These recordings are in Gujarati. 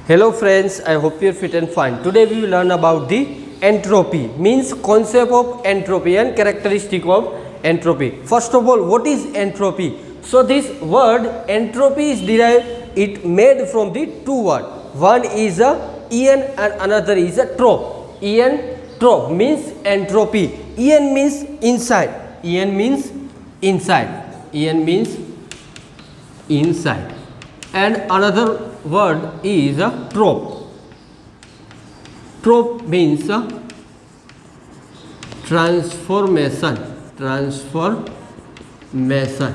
Hello friends, I hope you're fit and fine. Today we will learn about the entropy, means concept of entropy and characteristic of entropy. First of all, what is entropy? So this word entropy is derived, it made from the two words. One is a en and another is a trop. En trop means entropy. En means inside. En means inside. En means inside. And another word is a trop. Trop means a transformation. Transformation.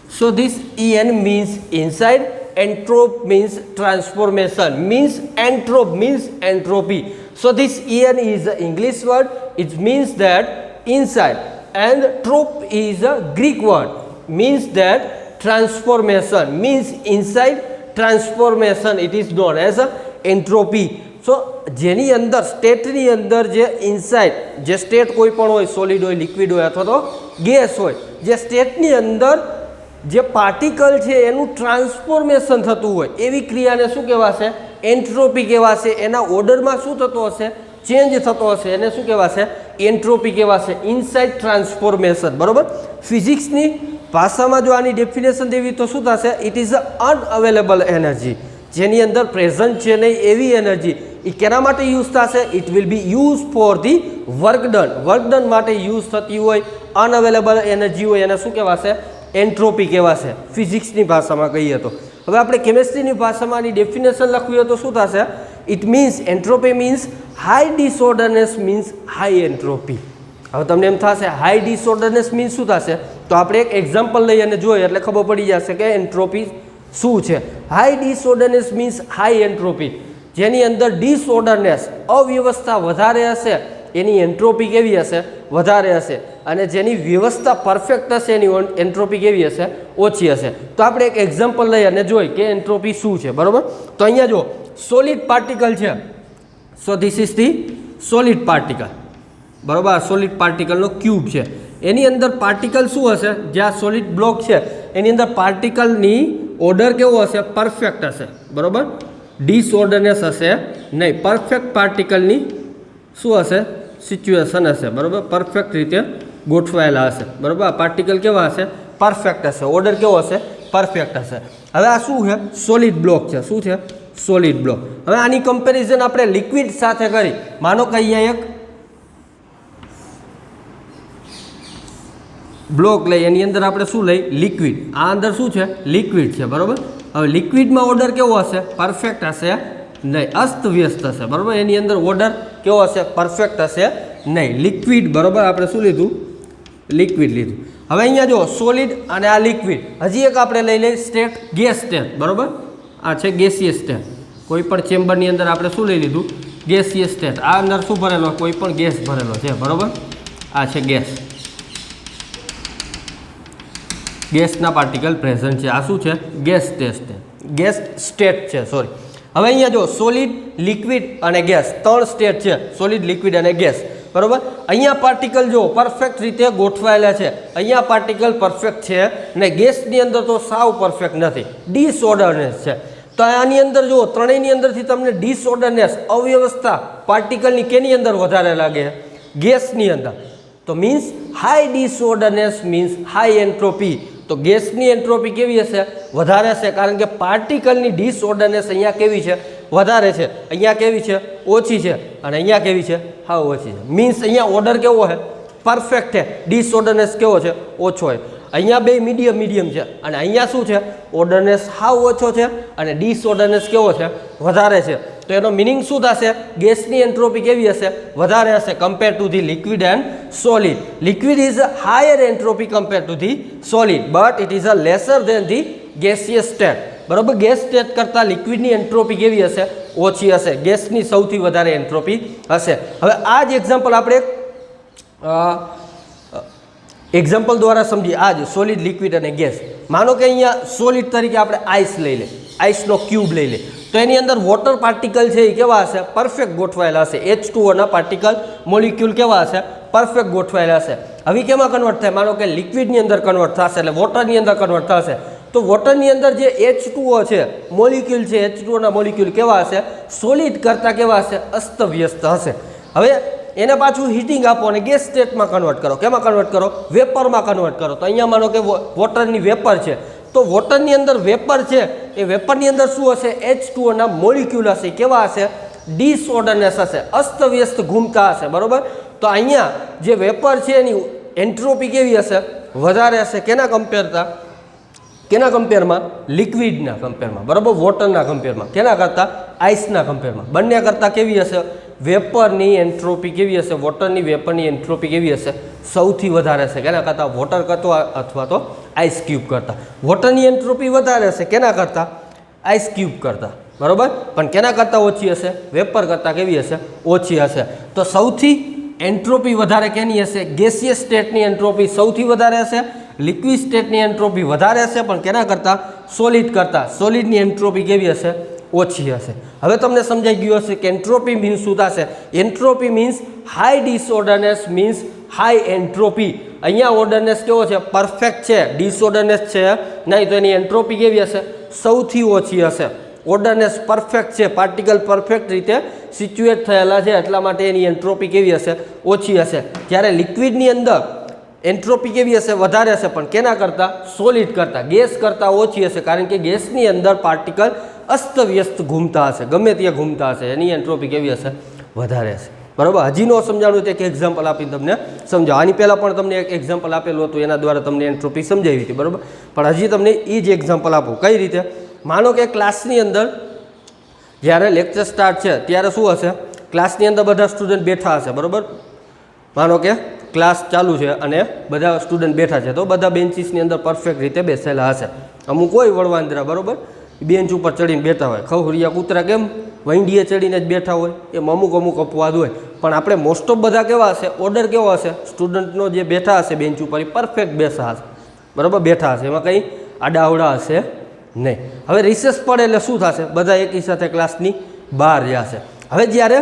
So this en means inside and trop means transformation, means entrop means entropy. So this en is an English word, it means that inside, and trop is a Greek word, means that transformation, means inside transformation, it is known as a entropy. So જેની અંદર સ્ટેટની અંદર જે ઇનસાઇડ જે સ્ટેટ કોઈ પણ હોય, સોલિડ હોય, લિક્વિડ હોય અથવા તો ગેસ હોય, જે સ્ટેટની અંદર જે પાર્ટિકલ છે એનું ટ્રાન્સફોર્મેશન થતું હોય એવી ક્રિયાને શું કહેવાશે? એન્ટ્રોપી કહેવાશે. એના ઓર્ડરમાં શું થતો હશે? ચેન્જ થતો હશે, એને શું કહેવાશે? એન્ટ્રોપી કહેવાશે. Inside transformation. બરાબર. ફિઝિક્સની ભાષામાં જો આની ડેફિનેશન દેવી તો શું થશે? It is a unavailable energy, જેની અંદર પ્રેઝન્ટ છે નહીં એવી એનર્જી. એ કેના માટે યુઝ થશે? It will be use for the work done. Work done માટે યુઝ થતી હોય અનઅવેલેબલ એનર્જી હોય એને શું કહેવાશે? એન્ટ્રોપી કહેવાશે ફિઝિક્સની ભાષામાં કહીએ તો. હવે આપણે કેમેસ્ટ્રીની ભાષામાં આની ડેફિનેશન લખવી હોય તો શું થશે? It means entropy means high disorderness means high entropy. હવે તમને એમ થશે હાઈ ડિસઓર્ડરનેસ મીન્સ શું થશે? તો આપણે એક એક્ઝામ્પલ લઈ અને જોઈએ એટલે ખબર પડી જશે કે એન્ટ્રોપી શું છે. High disorderness means high entropy. જેની અંદર ડિસઓર્ડરનેસ અવ્યવસ્થા વધારે હશે એની એન્ટ્રોપી કેવી હશે? વધારે હશે. અને જેની વ્યવસ્થા પરફેક્ટ હશે એની એન્ટ્રોપી કેવી હશે? ઓછી હશે. તો આપણે એક એક્ઝામ્પલ લઈ અને જોઈ કે એન્ટ્રોપી શું છે. બરાબર. તો અહીંયા જો સોલિડ પાર્ટિકલ છે. સો this is the solid particle. બરાબર. આ સોલિડ પાર્ટિકલનો ક્યુબ છે. એની અંદર પાર્ટિકલ શું હશે? જે આ સોલિડ બ્લોક છે એની અંદર પાર્ટિકલની ઓર્ડર કેવો હશે? પરફેક્ટ હશે. બરાબર. ડિસઓર્ડરનેસ હશે નહીં. પરફેક્ટ પાર્ટિકલની શું હશે? સિચ્યુએશન હશે. બરાબર. પરફેક્ટ રીતે ગોઠવાયેલા હશે. બરાબર. આ પાર્ટિકલ કેવા હશે? પરફેક્ટ હશે. ઓર્ડર કેવો હશે? પરફેક્ટ હશે. હવે આ શું છે? સોલિડ બ્લોક છે. શું છે? Solid block. હવે આની કમ્પેરિઝન આપણે લિક્વિડ સાથે કરી. માનો કે અહીંયા એક બ્લોક લઈ, એની અંદર આપણે શું લઈ? લિક્વિડ. આ અંદર શું છે? લિક્વિડ છે. બરાબર. હવે લિક્વિડમાં ઓર્ડર કેવો હશે? પરફેક્ટ હશે નહીં, અસ્તવ્યસ્ત હશે. બરાબર. એની અંદર ઓર્ડર કેવો હશે? પરફેક્ટ હશે નહીં. લિક્વિડ. બરાબર. આપણે શું લીધું? લિક્વિડ લીધું. હવે અહીંયા જો સોલિડ અને આ લિક્વિડ. હજી એક આપણે લઈ લઈએ સ્ટેટ, ગેસ સ્ટેટ. બરાબર. આ છે ગેસિયસ સ્ટેટ. કોઈ પણ ચેમ્બરની અંદર આપણે શું લઈ લીધું? Gaseous state. આ અંદર શું ભરેલો? કોઈ પણ ગેસ ભરેલો છે. બરાબર. આ છે ગેસ. ગેસના પાર્ટિકલ પ્રેઝન્ટ છે. આ શું છે? Gas state. ગેસ સ્ટેટ છે. સોરી. હવે અહીંયા જો સોલિડ, લિક્વિડ અને ગેસ ત્રણ સ્ટેટ છે. સોલિડ, લિક્વિડ અને ગેસ. બરાબર. અહીંયા પાર્ટિકલ જો પરફેક્ટ રીતે ગોઠવાયેલા છે. અહીંયા પાર્ટિકલ પરફેક્ટ છે ને ગેસની અંદર તો સાવ પરફેક્ટ નથી, ડિસઓર્ડરનેસ છે. તો આની અંદર જો ત્રણેયની અંદરથી તમને ડિસઓર્ડરનેસ, અવ્યવસ્થા પાર્ટિકલની કેની અંદર વધારે લાગે? ગેસની અંદર. તો means high disorderness means high entropy. તો ગેસની એન્ટ્રોપી કેવી હશે? વધારે હશે. કારણ કે પાર્ટિકલની ડિસઓર્ડરનેસ અહીંયા કેવી છે? વધારે છે. અહીંયા કેવી છે? ઓછી છે. અને અહીંયા કેવી છે? હા, ઓછી છે. મીન્સ અહીંયા ઓર્ડર કેવો છે? પરફેક્ટ છે. ડિસઓર્ડરનેસ કેવો છે? ઓછો છે. અહીંયા બે મીડિયમ છે. અને અહીંયા શું છે? ઓર્ડરનેસ હાવ ઓછો છે અને ડિસઓર્ડરનેસ કેવો છે? વધારે છે. તો એનો મિનિંગ શું થશે? ગેસની એન્ટ્રોપી કેવી હશે? વધારે હશે compare to the liquid and solid. Liquid is a higher entropy compare to the solid, but it is a lesser than the gaseous state. બરાબર. ગેસ સ્ટેટ કરતાં લિક્વિડની એન્ટ્રોપી કેવી હશે? ઓછી હશે. ગેસની સૌથી વધારે એન્ટ્રોપી હશે. હવે આ જ એક્ઝામ્પલ આપણે એક્ઝામ્પલ દ્વારા સમજીએ. આ જ સોલિડ, લિક્વિડ અને ગેસ. માનો કે અહીંયા સોલિડ તરીકે આપણે આઈસ લઈ લે, આઈસનો ક્યુબ લઈ લે. તો એની અંદર વોટર પાર્ટિકલ છે એ કેવા હશે? પરફેક્ટ ગોઠવાયેલા હશે. H2O પાર્ટિકલ મોલિક્યુલ કેવા હશે? પરફેક્ટ ગોઠવાયેલા હશે. હવે કેમાં કન્વર્ટ થાય? માનો કે લિક્વિડની અંદર કન્વર્ટ થશે એટલે વોટરની અંદર કન્વર્ટ થશે. તો વોટરની અંદર જે H2O છે મોલિક્યુલ છે, H2O ના મોલિક્યુલ કેવા હશે? સોલિડ કરતાં કેવા હશે? અસ્તવ્યસ્ત હશે. હવે એને પાછું હીટિંગ આપો અને ગેસ સ્ટેટમાં કન્વર્ટ કરો. કેમાં કન્વર્ટ કરો? વેપરમાં કન્વર્ટ કરો. તો અહીંયા માનો કે વોટરની વેપર છે, તો વોટરની અંદર વેપર છે, એ વેપરની અંદર શું હશે? H2O ના મોલિક્યુલ હશે. કેવા હશે? ડિસઓર્ડરનેસ હશે, અસ્તવ્યસ્ત ઘૂમતા હશે. બરોબર. તો અહીંયા જે વેપર છે એની એન્ટ્રોપી કેવી હશે? વધારે હશે. કેના કમ્પેરમાં? લિક્વિડના કમ્પેરમાં. બરાબર. વોટરના કમ્પેરમાં. કેના કરતાં? આઈસના કમ્પેરમાં. બંને કરતાં કેવી હશે? વેપરની એન્ટ્રોપી કેવી હશે? વોટરની વેપરની એન્ટ્રોપી કેવી હશે? સૌથી વધારે હશે. કેના કરતાં? વોટર કરતાં અથવા તો આઈસ ક્યુબ કરતાં. વોટરની એન્ટ્રોપી વધારે હશે. કેના કરતાં? આઈસ ક્યુબ કરતાં. બરાબર. પણ કેના કરતાં ઓછી હશે? વેપર કરતાં કેવી હશે? ઓછી હશે. તો સૌથી એન્ટ્રોપી વધારે કેની હશે? ગેસિયસ સ્ટેટની એન્ટ્રોપી સૌથી વધારે હશે. લિક્વિડ સ્ટેટની એન્ટ્રોપી વધારે હશે, પણ કેના કરતાં? સોલિડ કરતાં. સોલિડની એન્ટ્રોપી કેવી હશે? ઓછી હશે. હવે તમને સમજાઈ ગયું હશે કે એન્ટ્રોપી મીન્સ શું થશે? Entropy means high disorderness means high entropy. અહીંયા ઓર્ડરનેસ કેવો છે? પરફેક્ટ છે. ડિસઓર્ડરનેસ છે નહીં, તો એની એન્ટ્રોપી કેવી હશે? સૌથી ઓછી હશે. ઓર્ડરનેસ પરફેક્ટ છે, પાર્ટિકલ પરફેક્ટ રીતે સિચ્યુએટ થયેલા છે, એટલા માટે એની એન્ટ્રોપી કેવી હશે? ઓછી હશે. જ્યારે લિક્વિડની અંદર એન્ટ્રોપી કેવી હશે? વધારે હશે, પણ કેના કરતાં? સોલિડ કરતાં. ગેસ કરતાં ઓછી હશે, કારણ કે ગેસની અંદર પાર્ટિકલ અસ્તવ્યસ્ત ઘૂમતા હશે, ગમે ત્યાં ઘૂમતા હશે, એની એન્ટ્રોપી કેવી હશે? વધારે હશે. બરાબર. હજી નો સમજાણું એક એક્ઝામ્પલ આપીને તમને સમજાવો. આની પહેલાં પણ તમને એક એક્ઝામ્પલ આપેલું હતું, એના દ્વારા તમને એન્ટ્રોપી સમજાવી હતી. બરાબર. પણ હજી તમને એ જ એક્ઝામ્પલ આપું. કઈ રીતે? માનો કે ક્લાસની અંદર જ્યારે લેક્ચર સ્ટાર્ટ છે ત્યારે શું હશે? ક્લાસની અંદર બધા સ્ટુડન્ટ બેઠા હશે. બરાબર. માનો કે ક્લાસ ચાલુ છે અને બધા સ્ટુડન્ટ બેઠા છે, તો બધા બેન્ચીસની અંદર પરફેક્ટ રીતે બેસેલા હશે. અમુક હોય વળવાંદરા, બરાબર, બેન્ચ ઉપર ચડીને બેઠા હોય. ખવરિયા કૂતરા કેમ વૈંડીએ ચડીને જ બેઠા હોય, એમ અમુક અપવાદ હોય. પણ આપણે મોસ્ટ ઓફ બધા કેવા હશે? ઓર્ડર કેવો હશે? સ્ટુડન્ટનો જે બેઠા હશે બેન્ચ ઉપર એ પરફેક્ટ બેસા હશે. બરાબર. બેઠા હશે, એમાં કંઈ આડાવડા હશે નહીં. હવે રિસેસ પડે એટલે શું થશે? બધા એકી સાથે ક્લાસની બહાર જશે. હવે જ્યારે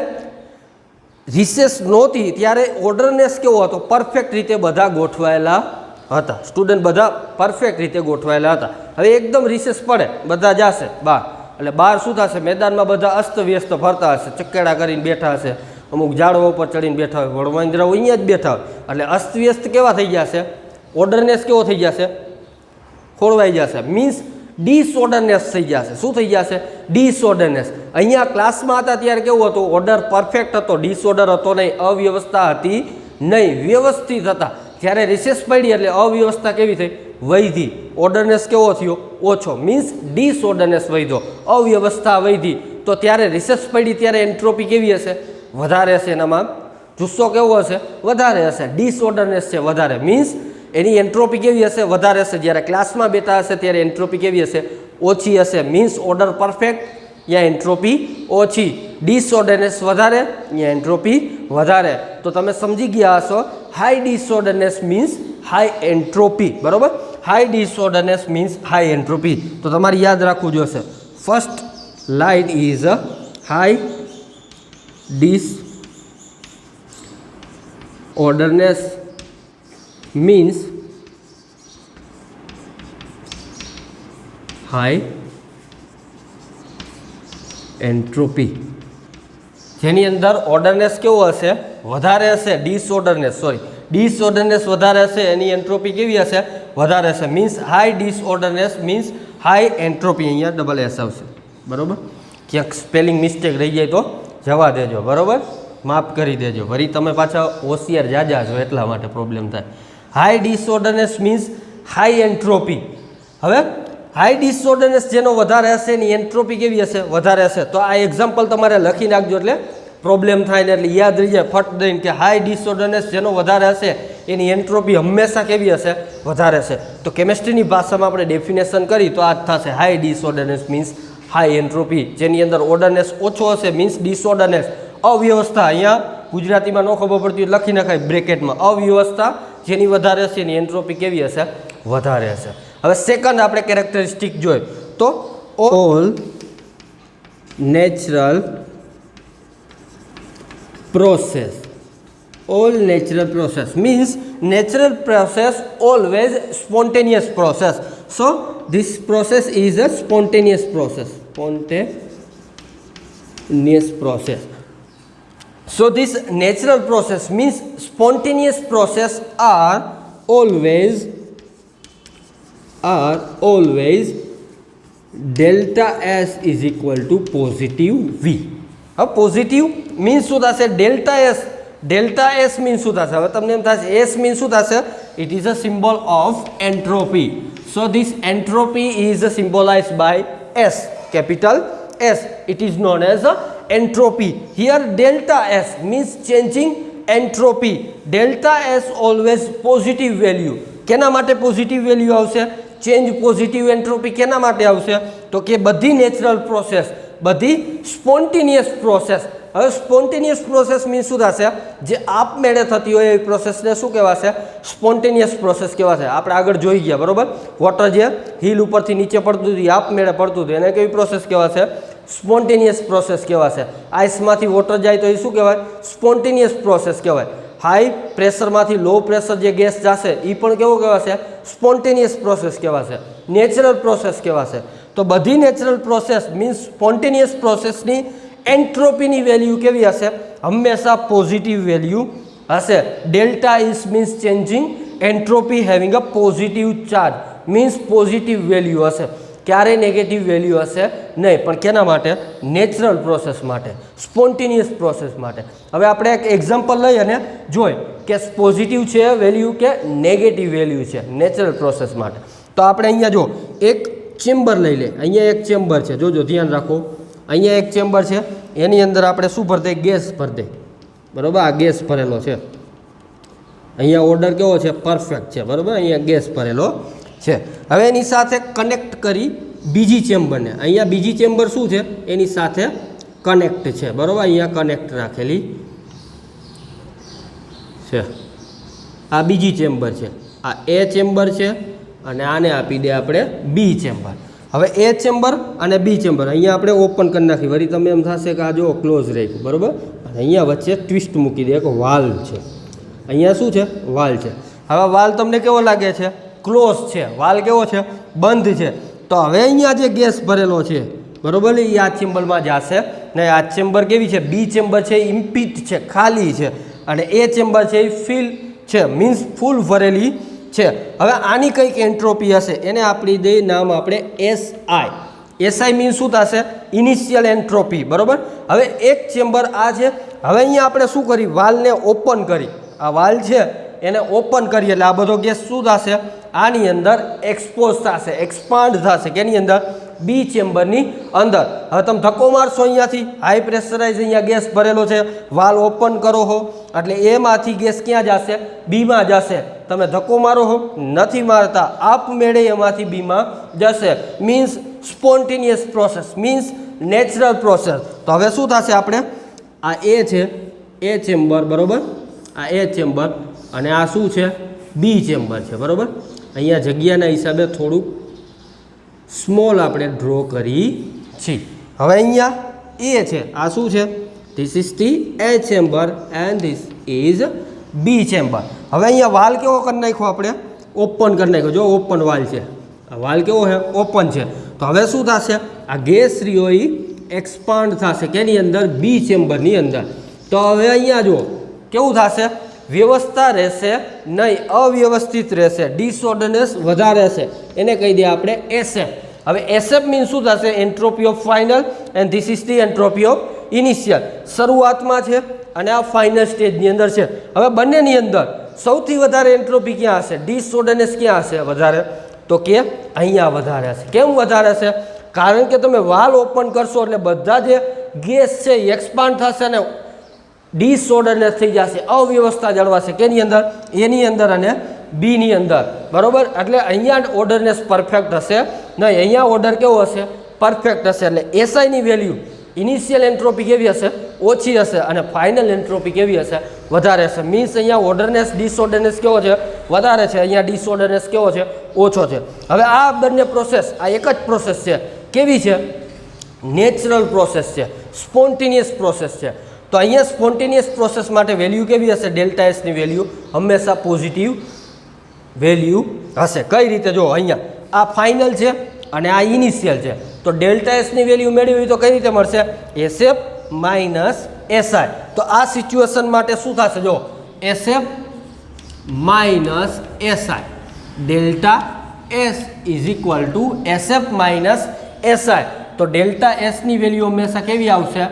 રિસેસ નહોતી ત્યારે ઓર્ડરનેસ કેવો હતો? પરફેક્ટ રીતે બધા ગોઠવાયેલા હતા. સ્ટુડન્ટ બધા પરફેક્ટ રીતે ગોઠવાયેલા હતા. હવે એકદમ રિસેસ પડે, બધા જશે બહાર, એટલે બહાર શું થશે? મેદાનમાં બધા અસ્તવ્યસ્ત ફરતા હશે, ચક્કેડા કરીને બેઠા હશે, અમુક ઝાડવા ઉપર ચડીને બેઠા હોય, વડવાંદરાઓ અહીંયા જ બેઠા હોય. એટલે અસ્તવ્યસ્ત કેવા થઈ જશે? ઓર્ડરનેસ કેવો થઈ જશે? ખોરવાઈ જશે. મીન્સ ડિસઓર્ડરનેસ થઈ જશે. શું થઈ જશે? ડિસઓર્ડરનેસ. અહીંયા ક્લાસમાં હતા ત્યારે કેવું હતું? ઓર્ડર પરફેક્ટ હતો, ડિસઓર્ડર હતો નહીં, અવ્યવસ્થા હતી નહીં, વ્યવસ્થિત હતા. જ્યારે રિસેસ પડી એટલે અવ્યવસ્થા કેવી થઈ? વધી. ઓર્ડરનેસ કેવો થયો? ઓછો. મીન્સ ડિસઓર્ડરનેસ વધ્યો, અવ્યવસ્થા વધી. તો ત્યારે રિસેસ પડી ત્યારે એન્ટ્રોપી કેવી હશે? વધારે હશે. એનામાં જુસ્સો કેવો હશે? વધારે હશે. ડિસઓર્ડરનેસ છે વધારે, મીન્સ એની એન્ટ્રોપી કેવી હશે? વધારે હશે. જ્યારે ક્લાસમાં બેઠા હશે ત્યારે એન્ટ્રોપી કેવી હશે? ઓછી હશે. મીન્સ ઓર્ડર પરફેક્ટ, ત્યાં એન્ટ્રોપી ઓછી. ડિસઓર્ડરનેસ વધારે, ત્યાં એન્ટ્રોપી વધારે. તો તમે સમજી ગયા હશો, high disorderness means high entropy. બરાબર. High disorderness means high entropy. તો તમારે યાદ રાખવું જોશે. First line is high disorderness means high entropy. જેની અંદર ઓર્ડરનેસ કેવો હશે? વધારે હશે. ડિસઓર્ડરનેસ વધારે હશે, એની એન્ટ્રોપી કેવી હશે? વધારે હશે. Means high disorderness means high entropy. અહીંયા ડબલ એસ આવશે. બરાબર. ક્યાંક સ્પેલિંગ મિસ્ટેક રહી જાય તો જવા દેજો. બરાબર. માફ કરી દેજો. વળી તમે પાછા હોશિયાર જાજા છો એટલા માટે પ્રોબ્લેમ થાય. High disorderness means high entropy. હવે હાઈ ડિસઓર્ડરનેસ જેનો વધારે હશે એની એન્ટ્રોપી કેવી હશે? વધારે હશે. તો આ એક્ઝામ્પલ તમારે લખી નાખજો એટલે પ્રોબ્લેમ થાય ને એટલે યાદ રહી જાય ફટ દઈને કે હાઈ ડિસઓર્ડરનેસ જેનો વધારે હશે એની એન્ટ્રોપી હંમેશા કેવી હશે? વધારે હશે. તો કેમિસ્ટ્રીની ભાષામાં આપણે ડેફિનેશન કરી તો આ જ થશે. High disorderness means high entropy. જેની અંદર ઓર્ડરનેસ ઓછો હશે મીન્સ ડિસઓર્ડરનેસ. અવ્યવસ્થા, અહીંયા ગુજરાતીમાં ન ખબર પડતી લખી નખાય બ્રેકેટમાં. અવ્યવસ્થા જેની વધારે હશે એની એન્ટ્રોપી કેવી હશે? વધારે હશે. હવે સેકન્ડ આપણે કેરેક્ટરિસ્ટિક જોઈએ તો all natural process. All natural process means natural process always spontaneous process. So this process is a spontaneous process. Spontaneous process. So this natural process means spontaneous process are always delta S is equal to positive V. હવે પોઝિટિવ મીન્સ શું થશે? ડેલ્ટા એસ મીન્સ શું થશે? હવે તમને એમ થશે એસ મીન્સ શું થશે? It is a symbol of entropy. So this entropy is symbolized by S, capital S. It is known as entropy. Here delta S means changing entropy. Delta S always positive value. કેના માટે પોઝિટિવ વેલ્યુ આવશે? ચેન્જ પોઝિટિવ એન્ટ્રોપી કેના માટે આવશે? તો કે બધી નેચરલ પ્રોસેસ, બધી સ્પોન્ટેનિયસ પ્રોસેસ. હવે સ્પોન્ટેનિયસ પ્રોસેસ મીન્સ શું થશે? જે આપમેળે થતી હોય એ પ્રોસેસને શું કહેવાશે? સ્પોન્ટેનિયસ પ્રોસેસ કહેવાશે. આપણે આગળ જોઈ ગયા, બરોબર? વોટર જે હિલ ઉપરથી નીચે પડતું હતું, આપમેળે પડતું હતું, એને કેવી પ્રોસેસ કહેવાશે? સ્પોન્ટેનિયસ પ્રોસેસ કહેવાશે. આઈસમાંથી વોટર જાય તો એ શું કહેવાય? સ્પોન્ટેનિયસ પ્રોસેસ કહેવાય. હાઈ પ્રેશરમાંથી લો પ્રેશર જે ગેસ જશે એ પણ કેવો કહેવાશે? સ્પોન્ટેનિયસ પ્રોસેસ કહેવાશે, નેચરલ પ્રોસેસ કહેવાશે. તો બધી નેચરલ પ્રોસેસ મીન્સ સ્પોન્ટેનિયસ પ્રોસેસની એન્ટ્રોપીની વેલ્યુ કેવી હશે? હંમેશા પોઝિટિવ વેલ્યુ હશે. Delta is means changing entropy having a positive charge means positive value હશે. ક્યારેય નેગેટિવ વેલ્યુ હશે નહીં. પણ કેના માટે? નેચરલ પ્રોસેસ માટે, સ્પોન્ટેનિયસ પ્રોસેસ માટે. હવે આપણે એક એક્ઝામ્પલ લઈ અને જોઈ કે પોઝિટિવ છે વેલ્યુ કે નેગેટિવ વેલ્યુ છે નેચરલ પ્રોસેસ માટે. તો આપણે અહીંયા જો એક ચેમ્બર લઈ લે. અહીંયા એક ચેમ્બર છે, જોજો ધ્યાન રાખો. અહીંયા એક ચેમ્બર છે, એની અંદર આપણે શું ભરી દઈએ? ગેસ ભરી દઈએ, બરાબર? આ ગેસ ભરેલો છે. અહીંયા ઓર્ડર કેવો છે? પરફેક્ટ છે, બરાબર? અહીંયા ગેસ ભરેલો છે. હવે એની સાથે કનેક્ટ કરી બીજી ચેમ્બરને. અહીંયા બીજી ચેમ્બર શું છે? એની સાથે કનેક્ટ છે, બરાબર? અહીંયા કનેક્ટ રાખેલી છે. આ બીજી ચેમ્બર છે, આ એ ચેમ્બર છે, અને આને આપી દે આપણે બી ચેમ્બર. હવે એ ચેમ્બર અને બી ચેમ્બર અહીંયા આપણે ઓપન કરી નાખી. વળી તમે એમ થશે કે આ જો ક્લોઝ રાખ્યું, બરાબર? અને અહીંયા વચ્ચે ટ્વિસ્ટ મૂકી દે, એક વાલ છે. અહીંયા શું છે? વાલ છે. હવે વાલ તમને કેવો લાગે છે? ક્લોઝ છે. વાલ કેવો છે? બંધ છે. તો હવે અહીંયા જે ગેસ ભરેલો છે, બરાબર, એ આ ચેમ્બરમાં જશે ને. આ ચેમ્બર કેવી છે? બી ચેમ્બર છે, ઇમ્પીટ છે, ખાલી છે. અને એ ચેમ્બર છે એ ફિલ છે, મીન્સ ફૂલ ભરેલી છે. હવે આની કંઈક એન્ટ્રોપી હશે, એને આપણી દઈ નામ આપણે એસઆઈ. એસઆઈ મીન્સ શું થશે? ઇનિશિયલ એન્ટ્રોપી, બરાબર? હવે એક ચેમ્બર આ છે. હવે અહીંયા આપણે શું કરી? વાલને ઓપન કરી. આ વાલ છે એને ઓપન કરીએ એટલે આ બધો ગેસ શું થશે? આની અંદર એક્સપોઝ થશે, એક્સપાન્ડ થશે. કેની અંદર? બી ચેમ્બરની અંદર. હવે તમે ધક્કો મારશો અહીંયાથી, હાઈ પ્રેશરાઇઝ અહીંયા ગેસ ભરેલો છે, વાલ ઓપન કરો હો એટલે એમાંથી ગેસ ક્યાં જશે? બીમાં જશે. તમે ધક્કો મારો હો, નથી મારતા, આપમેળે એમાંથી બીમાં જશે. Means spontaneous process, means natural process. તો હવે શું થશે? આપણે આ એ છે, એ ચેમ્બર, બરાબર? આ એ ચેમ્બર અને આ શું છે? બી ચેમ્બર છે, બરાબર? અહીંયા જગ્યાના હિસાબે થોડુંક સ્મોલ આપણે ડ્રો કરી છીએ. હવે અહીંયા એ છે, આ શું છે? This is the A chamber and this is B chamber. હવે અહીંયા વાલ કેવો કરી નાખ્યો? આપણે ઓપન કરી નાખ્યો. જો ઓપન વાલ છે, આ વાલ કેવો છે? ઓપન છે. તો હવે શું થશે? આ ગેસ રીઓ એ એક્સપાન્ડ થશે. કેની અંદર? બી ચેમ્બરની અંદર. તો હવે અહીંયા જો કેવું થશે? વ્યવસ્થા રહેશે નહીં, અવ્યવસ્થિત રહેશે, ડિસઓર્ડરનેસ વધારે છે. એને કહી દઈએ આપણે એસએફ. હવે એસએફ મીન્સ શું થશે? Entropy of final and this is the entropy of initial. શરૂઆતમાં છે અને આ ફાઇનલ સ્ટેજની અંદર છે. હવે બંનેની અંદર સૌથી વધારે એન્ટ્રોપી ક્યાં હશે? ડિસઓર્ડરનેસ ક્યાં હશે વધારે? તો કે અહીંયા વધારે હશે. કેમ વધારે છે? કારણ કે તમે વાલ ઓપન કરશો એટલે બધા જે ગેસ છે એ એક્સપાન્ડ થશે અને ડિસઓર્ડરનેસ થઈ જશે, અવ્યવસ્થા જળવાશે. કેની અંદર? એની અંદર અને બીની અંદર, બરાબર? એટલે અહીંયા ઓર્ડરનેસ પરફેક્ટ હશે નહીં, અહીંયા ઓર્ડર કેવો હશે? પરફેક્ટ હશે. એટલે એસઆઈની વેલ્યુ ઇનિશિયલ એન્ટ્રોપી કેવી હશે? ઓછી હશે અને ફાઇનલ એન્ટ્રોપી કેવી હશે? વધારે હશે. મીન્સ અહીંયા ઓર્ડરનેસ ડિસઓર્ડરનેસ કેવો છે? વધારે છે. અહીંયા ડિસઓર્ડરનેસ કેવો છે? ઓછો છે. હવે આ બંને પ્રોસેસ, આ એક જ પ્રોસેસ છે. કેવી છે? નેચરલ પ્રોસેસ છે, સ્પોન્ટેનિયસ પ્રોસેસ છે. તો અહીંયા સ્પોન્ટેનિયસ પ્રોસેસ માટે વેલ્યુ કેવી હશે? ડેલ્ટા એસની વેલ્યુ હંમેશા પોઝિટિવ વેલ્યુ હશે. કઈ રીતે? જો અહીંયા આ ફાઇનલ છે અને આ ઇનિશિયલ છે. તો ડેલ્ટા એસની વેલ્યુ મેળવી તો કઈ રીતે મળશે? SF minus SI. તો આ સિચ્યુએશન માટે શું થશે? જો SF minus SI, delta S is equal to SF minus SI. તો ડેલ્ટા એસની વેલ્યુ હંમેશા કેવી આવશે?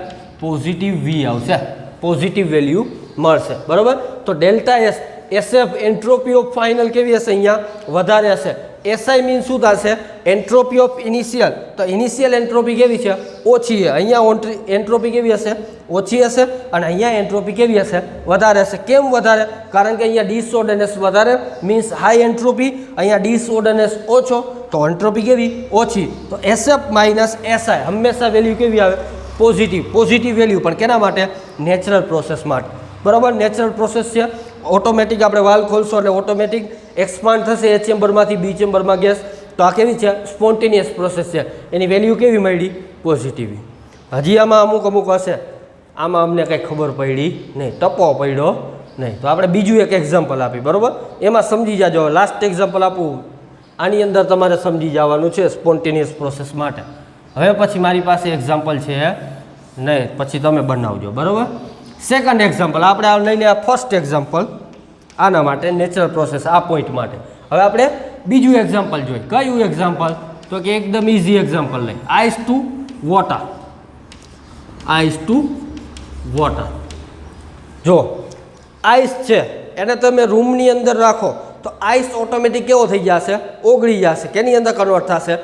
પોઝિટિવ વી આવશે, પોઝિટિવ વેલ્યુ મળશે. બરાબર. તો delta S SF entropy of final કેવી હશે? અહીંયા વધારે હશે. એસઆઈ મીન શું થશે? Entropy of initial. તો ઇનિશિયલ એન્ટ્રોપી કેવી છે? ઓછી છે. અહીંયા એન્ટ્રોપી કેવી હશે? ઓછી હશે. અને અહીંયા એન્ટ્રોપી કેવી હશે? વધારે હશે. કેમ વધારે? કારણ કે અહીંયા ડિસઓર્ડરનેસ વધારે મીન્સ હાઈ એન્ટ્રોપી, અહીંયા ડિસઓર્ડરનેસ ઓછો, તો એન્ટ્રોપી કેવી? ઓછી. તો એસએફ માઇનસ એસઆઈ હંમેશા વેલ્યુ કેવી આવે? પોઝિટિવ. પોઝિટિવ વેલ્યુ પણ કેના માટે? નેચરલ પ્રોસેસ માટે. બરાબર. નેચરલ પ્રોસેસ છે. ઓટોમેટિક આપણે વાલ્વ ખોલશો એટલે ઓટોમેટિક એક્સપાન્ડ થશે એ ચેમ્બરમાંથી બી ચેમ્બરમાં ગેસ. તો આ કેવી છે? સ્પોન્ટેનિયસ પ્રોસેસ છે. એની વેલ્યુ કેવી મળી? પોઝિટિવ. હજી આમાં અમુક હશે, આમાં અમને કંઈ ખબર પડી નહીં, ટપો પડ્યો નહીં. તો આપણે બીજું એક એક્ઝામ્પલ આપી. બરાબર. એમાં સમજી જાજો. લાસ્ટ એક્ઝામ્પલ આપું, આની અંદર તમારે સમજી જવાનું છે સ્પોન્ટેનિયસ પ્રોસેસ માટે. હવે પછી મારી પાસે એક્ઝામ્પલ છે નહીં, પછી તમે બનાવજો. બરાબર. સેકન્ડ એક્ઝામ્પલ આપણે આ લઈને આ ફર્સ્ટ એક્ઝામ્પલ આના માટે નેચરલ પ્રોસેસ આ પોઈન્ટ માટે. હવે આપણે બીજું એક્ઝામ્પલ જોઈએ. કયું એક્ઝામ્પલ? તો કે એકદમ ઇઝી એક્ઝામ્પલ લઈ. Ice to water. Ice to water. જો આઈસ છે એને તમે રૂમની અંદર રાખો તો આઈસ ઓટોમેટિક કેવો થઈ જશે? ઓગળી જશે. કેની અંદર કન્વર્ટ થશે?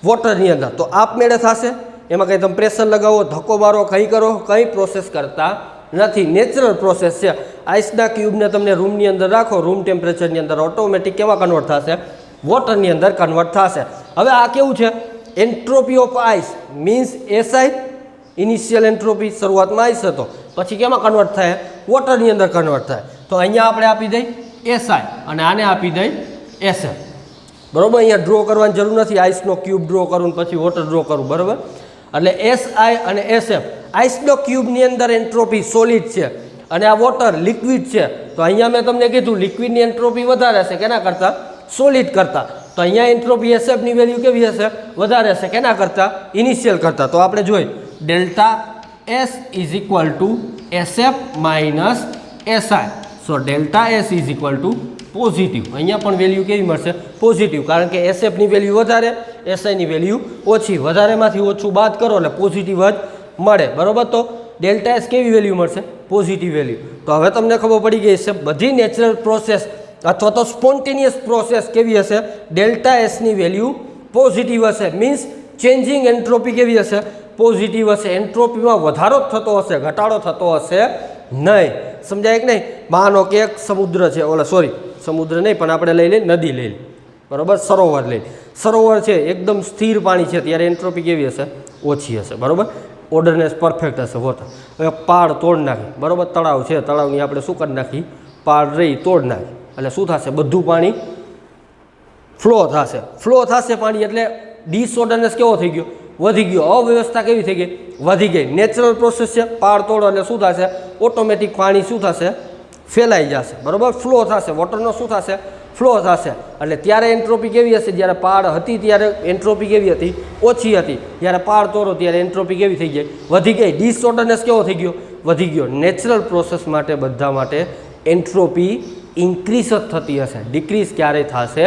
વોટરની અંદર. તો આપમેળે થશે. એમાં કંઈ તમે પ્રેશર લગાવો, ધક્કો મારો, કંઈ કરો, કંઈ પ્રોસેસ કરતા નથી. નેચરલ પ્રોસેસ છે. આઈસના ક્યુબને તમને રૂમની અંદર રાખો, રૂમ ટેમ્પરેચરની અંદર ઓટોમેટિક કેવા કન્વર્ટ થશે? વોટરની અંદર કન્વર્ટ થશે. હવે આ કેવું છે? Entropy of ice means SI. Initial entropy શરૂઆતમાં આઈસ હતો, પછી કેમાં કન્વર્ટ થાય? વોટરની અંદર કન્વર્ટ થાય. તો અહીંયા આપણે આપી દઈ એસઆઈ અને આને આપી દઈ એસએફ. બરાબર. અહીંયા ડ્રો કરવાની જરૂર નથી. આઈસનો ક્યુબ ડ્રો કરું પછી વોટર ડ્રો કરું. બરાબર. એટલે એસઆઈ અને એસએફ. આઈસનો ક્યુબની અંદર એન્ટ્રોપી સોલિડ છે અને આ વોટર લિક્વિડ છે. તો અહીંયા મેં તમને કીધું લિક્વિડની એન્ટ્રોપી વધારે હશે કેના કરતાં? સોલિડ કરતાં. તો અહીંયા એન્ટ્રોપી એસએફની વેલ્યુ કેવી હશે? વધારે હશે કેના કરતાં? ઇનિશિયલ કરતાં. તો આપણે જોઈ delta S is equal to SF minus SI. So delta S is equal to positive. અહીંયા પણ વેલ્યુ કેવી મળશે? પોઝિટિવ. કારણ કે એસએફની વેલ્યુ વધારે, એસઆઈની વેલ્યુ ઓછી. વધારેમાંથી ઓછું બાદ કરો એટલે પોઝિટિવ જ મળે. બરાબર. તો ડેલ્ટા એસ કેવી વેલ્યુ મળશે? Positive value. તો હવે તમને ખબર પડી ગઈ છે બધી નેચરલ પ્રોસેસ અથવા તો સ્પોન્ટેનિયસ પ્રોસેસ કેવી હશે? ડેલ્ટા એસની વેલ્યુ પોઝિટિવ હશે. મીન્સ ચેન્જિંગ એન્ટ્રોપી કેવી હશે? પોઝિટિવ હશે. એન્ટ્રોપીમાં વધારો થતો હશે, ઘટાડો થતો હશે નહીં. સમજાય કે નહીં? માનો કે એક સમુદ્ર છે, સમુદ્ર નહીં પણ આપણે લઈ લઈએ નદી લઈ લઈએ. બરાબર. સરોવર લઈ. સરોવર છે એકદમ સ્થિર પાણી છે ત્યારે એન્ટ્રોપી કેવી હશે? ઓછી હશે. બરાબર. ઓર્ડરનેસ પરફેક્ટ હશે વોટર. હવે પાળ તોડ નાખી. બરાબર. તળાવ છે, તળાવની આપણે શું કરી નાખી? પાળ રહી તોડ નાખી એટલે શું થશે? બધું પાણી ફ્લો થશે. ફ્લો થશે પાણી એટલે ડિસઓર્ડરનેસ કેવો થઈ ગયો? વધી ગયો. અવ્યવસ્થા કેવી થઈ ગઈ? વધી ગઈ. નેચરલ પ્રોસેસ છે. પાળ તોડો એટલે શું થશે? ઓટોમેટિક પાણી શું થશે? ફેલાઈ જશે. બરાબર. ફ્લો થશે. વોટરનો શું થશે? ફ્લો થશે. એટલે ત્યારે એન્ટ્રોપી કેવી હશે? જ્યારે પાળ હતી ત્યારે એન્ટ્રોપી કેવી હતી? ઓછી હતી. જ્યારે પાળ તોડો ત્યારે એન્ટ્રોપી કેવી થઈ ગઈ? વધી ગઈ. ડિસઓર્ડરનેસ કેવો થઈ ગયો? વધી ગયો. નેચરલ પ્રોસેસ માટે બધા માટે એન્ટ્રોપી ઇન્ક્રીઝ જ થતી હશે, ડિક્રીઝ ક્યારેય થશે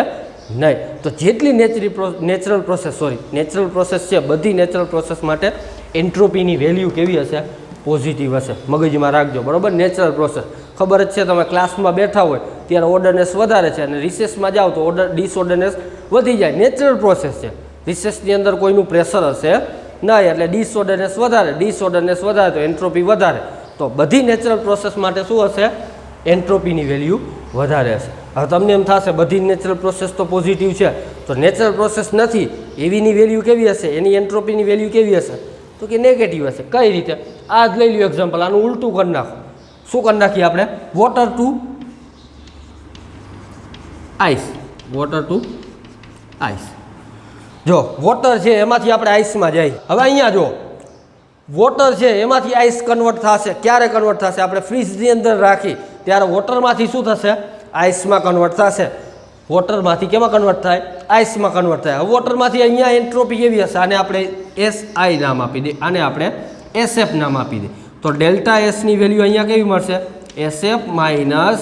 નહીં. તો જેટલી નેચરલ પ્રોસેસ છે બધી નેચરલ પ્રોસેસ માટે એન્ટ્રોપીની વેલ્યુ કેવી હશે? પોઝિટિવ હશે. મગજમાં રાખજો. બરાબર. નેચરલ પ્રોસેસ ખબર જ છે. તમે ક્લાસમાં બેઠા હોય ત્યારે ઓર્ડરનેસ વધારે છે અને રિસેસમાં જાઓ તો ડિસઓર્ડરનેસ વધી જાય. નેચરલ પ્રોસેસ છે. રિસેસની અંદર કોઈનું પ્રેશર હશે નહીં એટલે ડિસઓર્ડરનેસ વધારે તો એન્ટ્રોપી વધારે. તો બધી નેચરલ પ્રોસેસ માટે શું હશે? એન્ટ્રોપીની વેલ્યુ વધારે હશે. હવે તમને એમ થશે બધી નેચરલ પ્રોસેસ તો પોઝિટિવ છે, તો નેચરલ પ્રોસેસ નથી એવીની વેલ્યુ કેવી હશે? એની એન્ટ્રોપીની વેલ્યુ કેવી હશે? તો કે નેગેટિવ હશે. કઈ રીતે? આ જ લઈ લ્યો એક્ઝામ્પલ. આનું ઉલટું કરી નાખો. શું કરી નાખીએ આપણે? Water to ice. Water to ice. જો વોટર છે એમાંથી આપણે આઈસમાં જઈએ. હવે અહીંયા જો વોટર છે એમાંથી આઈસ કન્વર્ટ થશે. ક્યારે કન્વર્ટ થશે? આપણે ફ્રીજની અંદર રાખી ત્યારે વોટરમાંથી શું થશે? આઈસમાં કન્વર્ટ થશે. વોટરમાંથી કેમાં કન્વર્ટ થાય? આઈસમાં કન્વર્ટ થાય. હવે વોટરમાંથી અહીંયા એન્ટ્રોપી કેવી હશે? આને આપણે SI નામ આપી દઈએ, આને આપણે SF નામ આપી દઈએ. તો ડેલ્ટા એસની વેલ્યુ અહીંયા કેવી મળશે? SF minus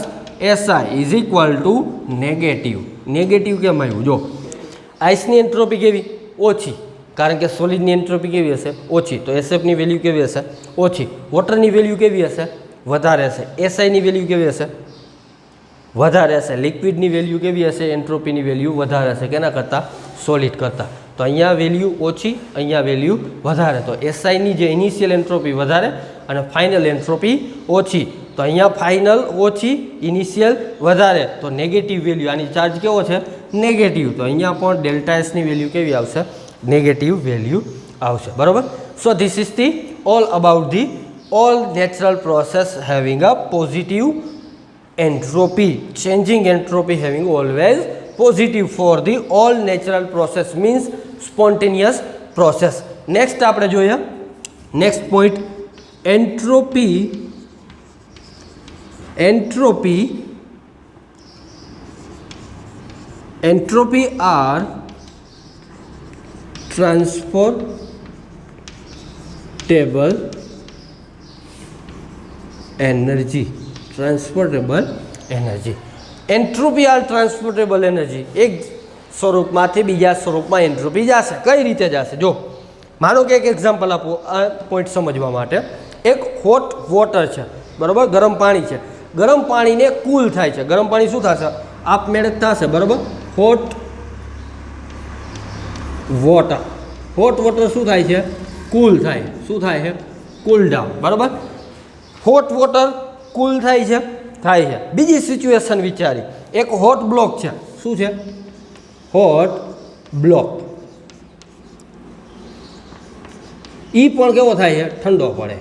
SI is equal to negative. Negative કેમ આવ્યું? જો આઈસની એન્ટ્રોપી કેવી? ઓછી, કારણ કે સોલિડની એન્ટ્રોપી કેવી હશે? ઓછી. તો SFની વેલ્યુ કેવી હશે? ઓછી. વોટરની વેલ્યુ કેવી હશે? વધારે હશે. SIની વેલ્યુ કેવી હશે? વધારે હશે. લિક્વિડની વેલ્યુ કેવી હશે? એન્ટ્રોપીની વેલ્યુ વધારે હશે. કેના કરતાં? સોલિડ કરતાં. તો અહીંયા વેલ્યુ ઓછી, અહીંયા વેલ્યુ વધારે. તો SIની જે ઇનિશિયલ એન્ટ્રોપી વધારે અને ફાઇનલ એન્ટ્રોપી ઓછી. તો અહીંયા ફાઇનલ ઓછી, ઇનિશિયલ વધારે. તો નેગેટિવ વેલ્યુ, આની ચાર્જ કેવો છે? નેગેટિવ. તો અહીંયા પણ ડેલ્ટા એસની વેલ્યુ કેવી આવશે? નેગેટિવ વેલ્યુ આવશે. બરાબર. સો this is the all about the all natural process having a positive entropy, changing entropy having always positive for the all natural process means spontaneous process. Next આપણે જોઈએ next point, entropy are transportable energy. Entropy are transportable energy. એક સ્વરૂપમાંથી બીજા સ્વરૂપમાં એન્ટ્રોપી જશે. કઈ રીતે જશે? જો માનો કે એક એક્ઝામ્પલ આપું આ પોઈન્ટ સમજવા માટે. એક હોટ વોટર છે, બરાબર, ગરમ પાણી છે. ગરમ પાણીને કૂલ થાય છે. ગરમ પાણી શું થશે? આપમેળે થશે, બરાબર. હોટ વોટર શું થાય છે? કૂલ થાય. શું થાય છે? Cool down. બરાબર. હોટ વોટર કૂલ થાય છે? થાય છે. બીજી સિચ્યુએશન વિચારી. એક હોટ બ્લોક છે. શું છે? Hot block. એ પણ કેવો થાય છે? ઠંડો પડે.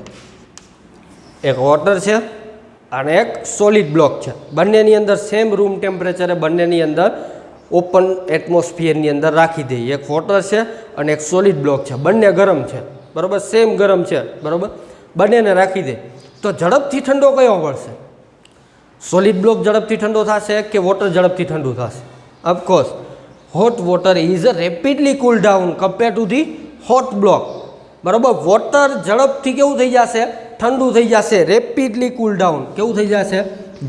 એક વોટર છે અને એક સોલિડ બ્લોક છે. બંનેની અંદર સેમ રૂમ ટેમ્પરેચરે બંનેની અંદર ઓપન એટમોસ્ફિયરની અંદર રાખી દઈએ. એક વોટર છે અને એક સોલિડ બ્લોક છે. બંને ગરમ છે, બરાબર, સેમ ગરમ છે, બરાબર. બંનેને રાખી દે તો ઝડપથી ઠંડો કયો પડશે? સોલિડ બ્લોક ઝડપથી ઠંડો થશે કે વોટર ઝડપથી ઠંડુ થશે? Of course hot water is rapidly cool down compare to the hot block. બરાબર. વોટર ઝડપથી કેવું થઈ જશે? ઠંડુ થઈ જશે. Rapidly cool down. કેવું થઈ જશે?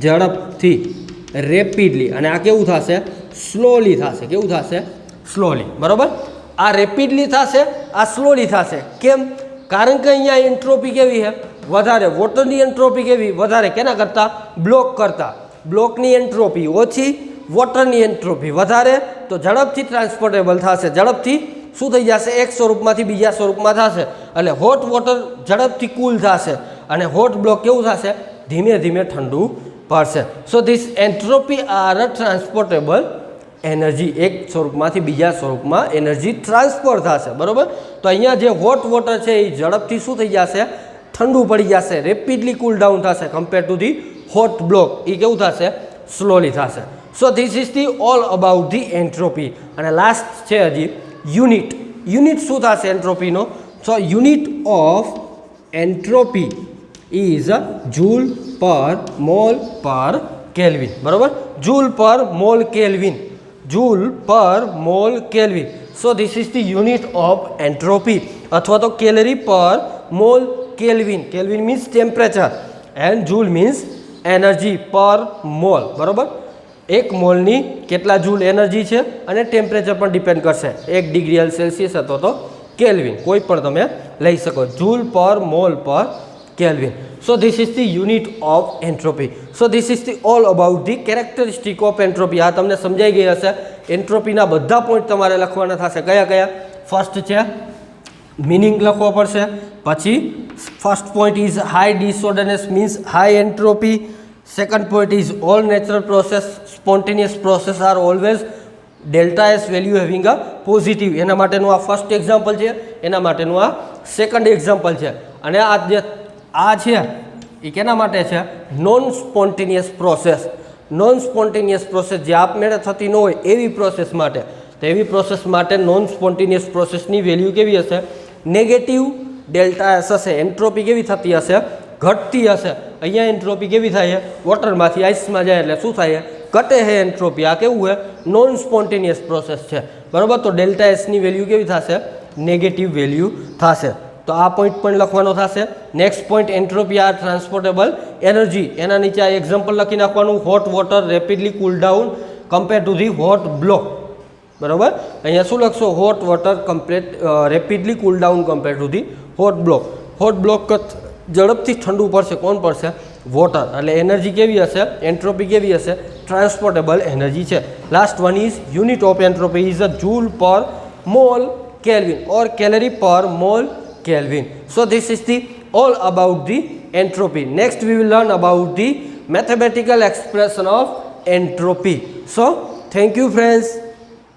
ઝડપથી, રેપિડલી. અને આ કેવું થશે? સ્લોલી થશે. કેવું થશે? સ્લોલી. બરાબર. આ રેપિડલી થશે, આ સ્લોલી થશે. કેમ? કારણ કે અહીંયા એન્ટ્રોપી કેવી છે? વધારે. વોટરની એન્ટ્રોપી કેવી? વધારે. કેના કરતાં? બ્લોક કરતાં. બ્લોકની એન્ટ્રોપી ઓછી, વોટરની એન્ટ્રોપી વધારે. તો ઝડપથી ટ્રાન્સપોર્ટેબલ થશે. ઝડપથી શું થઈ જશે? એક સ્વરૂપમાંથી બીજા સ્વરૂપમાં થશે. એટલે હોટ વોટર ઝડપથી કૂલ થશે અને હોટ બ્લોક કેવું થશે? ધીમે ધીમે ઠંડુ પડશે. So this entropy are a transportable energy. એક સ્વરૂપમાંથી બીજા સ્વરૂપમાં એનર્જી ટ્રાન્સફર થશે. બરાબર. તો અહીંયા જે હોટ વોટર છે એ ઝડપથી શું થઈ જશે? ઠંડુ પડી જશે. રેપિડલી કૂલ ડાઉન થશે compare to the hot block. એ કેવું થશે? સ્લોલી થશે. So this is the all about the entropy. અને લાસ્ટ છે હજી યુનિટ. યુનિટ શું થશે એન્ટ્રોપીનો? So unit of entropy is joule per mole per kelvin. બરાબર. Joule per mole kelvin. Joule per mole kelvin. So this is the unit of entropy અથવા તો calorie per mole kelvin. Kelvin means temperature and joule means energy પર મોલ. બરાબર. એક મોલની કેટલા જૂલ એનર્જી છે અને ટેમ્પરેચર પણ ડિપેન્ડ કરશે. 1 ડિગ્રી સેલ્સિયસ અથવા તો કેલ્વિન, કોઈ પણ તમે લઈ શકો. Joule per mole per kelvin. So this is the unit of entropy. So this is the all about the characteristic of entropy. આ તમને સમજાઈ ગઈ હશે. એન્ટ્રોપીના બધા પોઈન્ટ તમારે લખવાના થશે. કયા કયા? ફર્સ્ટ છે મિનિંગ લખવો પડશે. પછી first point is high disorderness means high entropy. Second point is all natural process spontaneous process are always delta s value having a positive. એના માટેનું આ ફર્સ્ટ એક્ઝામ્પલ છે. એના માટેનું આ સેકન્ડ એક્ઝામ્પલ છે. અને આ જે આ છે એ કેના માટે છે? Non spontaneous process. Non spontaneous process જે આપમેળે થતી ન હોય એવી પ્રોસેસ માટે. તો એવી પ્રોસેસ માટે નોન સ્પોન્ટેનિયસ પ્રોસેસની વેલ્યુ કેવી હશે? નેગેટિવ ડેલ્ટા એસ હશે. એન્ટ્રોપી કેવી થતી હશે? ઘટતી હશે. અહીંયા એન્ટ્રોપી કેવી થાય છે? વોટરમાંથી આઈસમાં જાય એટલે શું થાય છે? ઘટે છે એન્ટ્રોપી. આ કેવું છે? નોન સ્પોન્ટેનિયસ પ્રોસેસ છે, બરાબર. તો ડેલ્ટા એસની વેલ્યુ કેવી થશે? નેગેટિવ વેલ્યુ થશે. તો આ પોઈન્ટ પણ લખવાનો થશે. Next point, entropy are transportable energy. એના નીચે આ એક્ઝામ્પલ લખી નાખવાનું. Hot water rapidly cool down compare to the hot block, બરાબર. અહીંયા શું લખશો? Hot water rapidly cool down compare to the hot block. Hot block ઝડપથી ઠંડુ પડશે. કોણ પડશે? વોટર. એટલે એનર્જી કેવી હશે? એન્ટ્રોપી કેવી હશે? ટ્રાન્સપોર્ટેબલ એનર્જી છે. Last one is unit of entropy is a joule per mall Kelvin or calorie per mole Kelvin. So this is the all about the entropy. Next we will learn about the mathematical expression of entropy. So thank you friends.